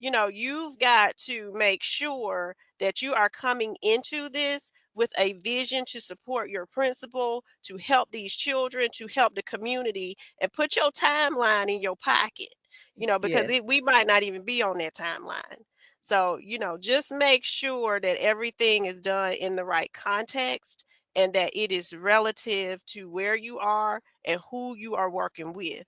you've got to make sure that you are coming into this with a vision to support your principal, to help these children, to help the community, and put your timeline in your pocket, because Yes. we might not even be on that timeline. So, just make sure that everything is done in the right context and that it is relative to where you are and who you are working with.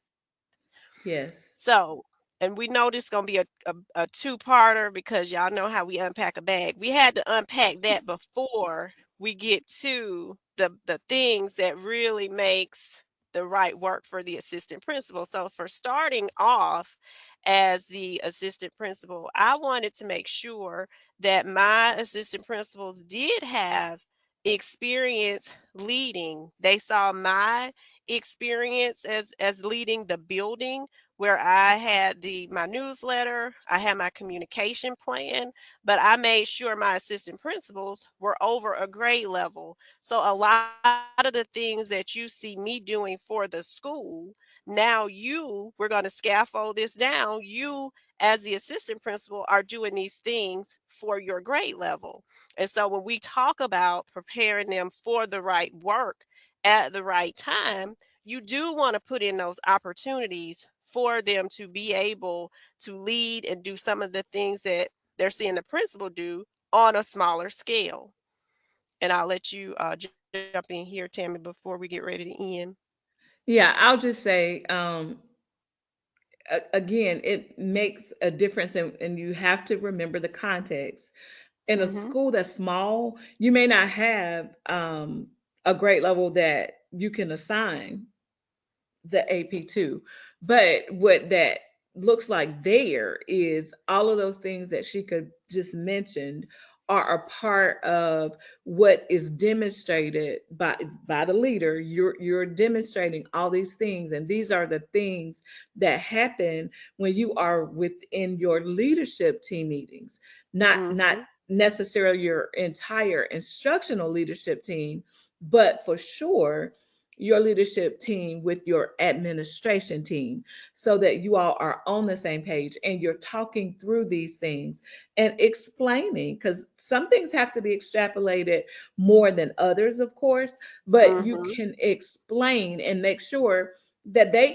Yes. So, and we know this gonna be a two-parter because y'all know how we unpack a bag. We had to unpack that before we get to the things that really makes the right work for the assistant principal. So for starting off as the assistant principal, I wanted to make sure that my assistant principals did have experience leading. They saw my experience as leading the building where I had my newsletter, I had my communication plan, but I made sure my assistant principals were over a grade level. So a lot of the things that you see me doing for the school, now we're going to scaffold this down. You, as the assistant principal, are doing these things for your grade level. And so when we talk about preparing them for the right work at the right time, you do want to put in those opportunities for them to be able to lead and do some of the things that they're seeing the principal do on a smaller scale. And I'll let you jump in here, Tammy, before we get ready to end. Yeah, I'll just say, again, it makes a difference, and you have to remember the context. In a Mm-hmm. school that's small, you may not have a grade level that you can assign the AP to. But what that looks like there is all of those things that she could just mentioned are a part of what is demonstrated by the leader. You're demonstrating all these things, and these are the things that happen when you are within your leadership team meetings, not Mm-hmm. necessarily your entire instructional leadership team, but for sure your leadership team with your administration team, so that you all are on the same page and you're talking through these things and explaining, because some things have to be extrapolated more than others, of course, but you Mm-hmm. can explain and make sure that they